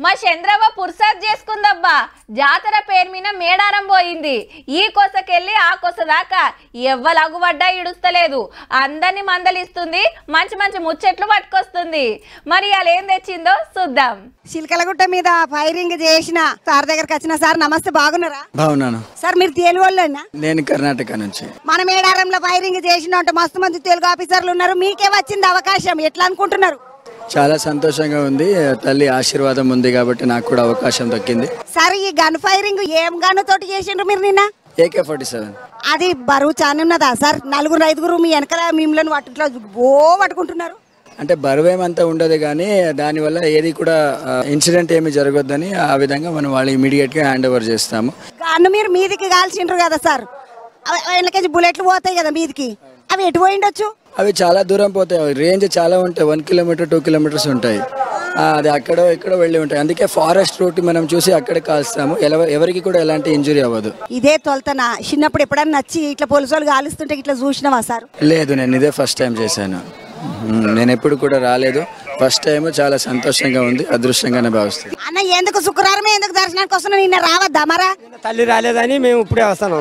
మా చంద్రవ్వ పుర్సాద్ చేసుకుందబ్బా. జాతర పేరు మీద మేడారం పోయింది. ఈ కొసకెళ్ళి ఆ కొస దాకా ఎవ్వలగుబడ్డా ఇడుస్తలేదు. అందరిని మందలిస్తుంది, మంచి మంచి ముచ్చట్లు పట్టుకొస్తుంది. మరి అలా ఏం తెచ్చిందో చూద్దాం. చిలకలగుట్ట మీద ఫైరింగ్ చేసిన సార్ దగ్గరకు వచ్చిన సార్. నమస్తే, బాగున్నారా? బాగున్నాను సార్. మీరు తెలుగు వాళ్ళేనా? నేను కర్ణాటక నుంచి. మన మేడారంలో ఫైరింగ్ చేసిన అంటే మస్తు మంది తెలుగు ఆఫీసర్లు ఉన్నారు. మీకే వచ్చింది అవకాశం, ఎట్లా అనుకుంటున్నారు? చాలా సంతోషంగా ఉంది. తల్లి ఆశీర్వాదం ఉంది కాబట్టి నాకు కూడా అవకాశం దక్కింది. సార్, ఈ గన్ ఫైరింగ్ ఏం గన్ తోటి చేసిండ్రు మీరు నిన్న? AK-47. అది బరువు చాలా ఉన్నదా సార్? నలుగురు ఐదుగురు మీ వెనకాల మిమ్మల్ని ఇట్లా పట్టుకుంటున్నారు. అంటే బరువేమంతా ఉండదు కానీ దానివల్ల ఏది కూడా ఇన్సిడెంట్ ఏమి జరగొద్దని ఆ విధంగా మనం వాళ్ళు ఇమీడియట్ గా హ్యాండ్ ఓవర్ చేస్తాము. గన్ను మీరు మీదికి కాల్చిండ్రు కదా సార్, వెనకేసి బుల్లెట్లు పోతాయి కదా మీదికి, అవి ఎటు పోయిండొచ్చు? అవి చాలా దూరం పోతాయి. రేంజ్ చాలా ఉంటాయి. 1 కిలోమీటర్ 2 కిలోమీటర్స్ ఉంటాయి. అది అక్కడో ఎక్కడో వెళ్ళి ఉంటాయి. అందుకే ఫారెస్ట్ రూట్ మనం చూసి అక్కడే కాల్స్తాము. ఎవరికి కూడా ఎలాంటి ఇంజురీ అవ్వదు. ఇదే తొలతన చిన్నప్పుడు ఎప్పుడన్నా నచ్చి ఇట్లా పోలీసు వాళ్ళు కాలుస్తుంటే ఇట్లా చూసినావా సార్? లేదు, నేను ఇదే ఫస్ట్ టైం చేశాను. నేను ఎప్పుడు కూడా రాలేదు. First time. చాలా సంతోషంగా ఉంది, అదృష్టంగానే భావిస్తుంది. అన్న, ఎందుకు శుక్రవారమే ఎందుకు దర్శనానికి వస్తున్నా? నిన్న రావద్దా మరా? తల్లి రాలేదని మేము ఇప్పుడే వస్తాం.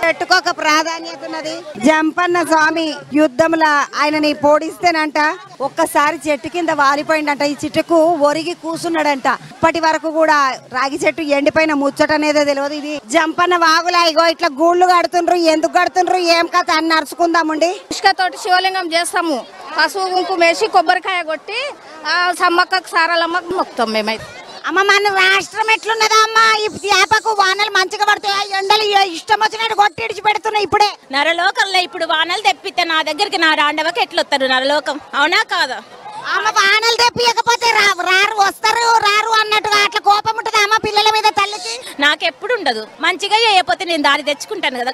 పెట్టుకోక ప్రాధాన్యత ఉన్నది. జంపన్న స్వామి యుద్ధంలో ఆయనని పోడిస్తేనంట ఒక్కసారి చెట్టు కింద వాలిపోయిందంట. ఈ చెట్టుకు ఒరిగి కూసున్నాడంట. ఇప్పటి వరకు కూడా రాగి చెట్టు ఎండిపోయిన ముచ్చట అనేదో తెలియదు. ఇది జంపన్న వాగులా ఇగో ఇట్లా గూళ్ళు కడుతుండ్రు. ఎందుకు కడుతుండ్రు, ఏం కథ అని నడుచుకుందామండి. ఇసుకతోటి శివలింగం చేస్తాము. పసుపు కుంకుమ వేసి కొబ్బరికాయ కొట్టి సమ్మక్కకు సారాలమ్మకు మొత్తం మేమైతే. అమ్మ, మన రాష్ట్రం ఎట్లున్నదా అమ్మ? ఈ చేపకు వానలు మంచిగా పడతాయి, ఎండలు ఇష్టం వచ్చినట్టు కొట్టి ఇడిచి పెడుతున్నాయి. ఇప్పుడే నరలోకంలో ఇప్పుడు వానలు తెప్పితే నా దగ్గరికి నా రాండవకి ఎట్లొస్తారు నరలోకం? అవునా కాదా? అమ్మ, వానలు తెప్పియకపోతే రారు, వస్తారు రారు అన్నట్టుగా అట్లా కోపం ఉంటుంది అమ్మ పిల్లల మీద తల్లికి. నాకెప్పుడు ఉండదు. మంచిగా చేయకపోతే నేను దారి తెచ్చుకుంటాను కదా.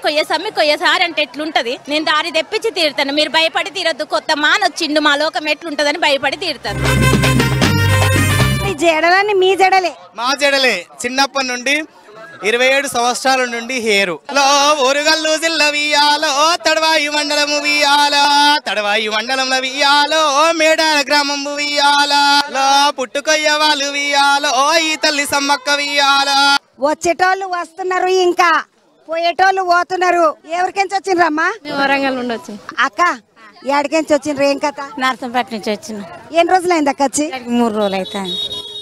కొయ్యసారి అంటే ఎట్లుంటది? నేను దారి తెప్పించి తీరుతాను. మీరు భయపడి తీరద్దు. కొత్త మానొచ్చిండు, మా లోకం ఎట్లుంటదని భయపడి తీరుతాను. జడలని మీ జడలే? మా జడలే. చిన్నప్పటి నుండి 27 సంవత్సరాల నుండి హేరు లో ఒరుగల్లు జిల్లా వియాలో తడవాయి మండలము వియాలా, తడవాయి మండలంలో వియాలో మేడాల గ్రామము వియాలా, లో పుట్టుకొయ్య వాళ్ళు వియాలో ఈ తల్లి సమ్మక్క వియాలా. వచ్చేటోళ్ళు వస్తున్నారు, ఇంకా పోయేటోళ్ళు పోతున్నారు. ఎవరికెంచి వచ్చిండ్రమ్మా? వరంగల్ నుండి వచ్చి. అక్క, ఏడికెంచి వచ్చిండ్రు? ఏం కథ? నర్సంపేట నుంచి వచ్చిన. ఎన్ని రోజులు అయింది అక్క వచ్చి? 3 రోజులు అవుతాయి.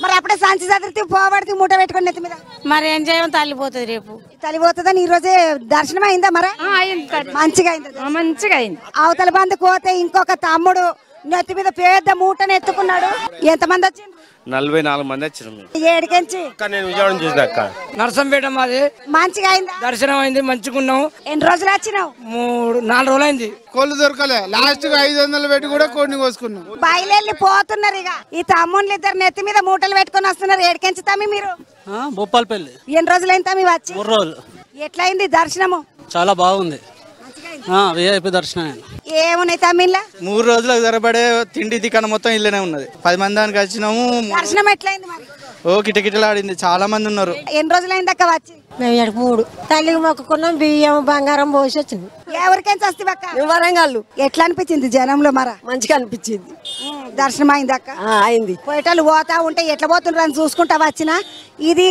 మరి అప్పుడే సంచి చదివితే పోబడితే మూట పెట్టుకుని నెత్తి మీద మరి ఏం చేయడం? తల్లిపోతుంది రేపు. తల్లిపోతుందని ఈ రోజే దర్శనం అయిందా? మరి మంచిగా అయింది. మంచిగా అయింది. అవతల బంధు కోతే ఇంకొక తమ్ముడు నెత్తి మీద పెద్ద మూటను ఎత్తుకున్నాడు. ఎంతమంది వచ్చిండ్రు? 44 మంది వచ్చినాం. ఏడికెంచి? నేను విజయవాడ చూసిన అక్క. నర్సంపేట మాది. మంచిగా అయిందా? దర్శనం అయింది, మంచిగున్నాం. ఎన్ని రోజులు వచ్చినావు? 4 రోజులు అయింది. కోళ్ళు దొరకలే. లాస్ట్ 500 పెట్టి కూడా కోడిని కోసుకున్నాం. బయలుదేరి పోతున్నారు. ఇక ఈ తమ్ముళ్ళు ఇద్దరు నెత్తి మీద మూటలు పెట్టుకుని వస్తున్నారు. ఏడికెంచి తమ్మి మీరు? భూపాలపల్లి. ఎన్ని రోజులు అయింది తమ్మి వచ్చి? 3 రోజులు. ఎట్లయింది దర్శనము? చాలా బాగుంది. VIP దర్శనం. ఏమున్నాయి తమ్మిళ్ళ? 3 రోజులకు సరిపడే తిండి దిక్కన మొత్తం ఇల్లనే ఉన్నది. 10 మంది దానికి వచ్చినాము. దర్శనం ఎట్లయింది మరి? ఓ కిటకిటలాడింది. చాలా మంది ఉన్నారు. ఎన్ని రోజులు అయింది అక్క వచ్చి? మేము 3 తల్లికి మొక్కుకున్నాం. బియ్యం బంగారం పోసి వచ్చింది. ఎవరికైనా వస్తే అక్క? వరంగల్. ఎట్లా అనిపించింది జనంలో? మరా మంచిగా అనిపించింది. దర్శనం అయింది అక్క? అయింది. పోయేటోళ్ళు పోతా ఉంటే ఎట్లా పోతుండ్రు అని చూసుకుంటా వచ్చిన. ఇది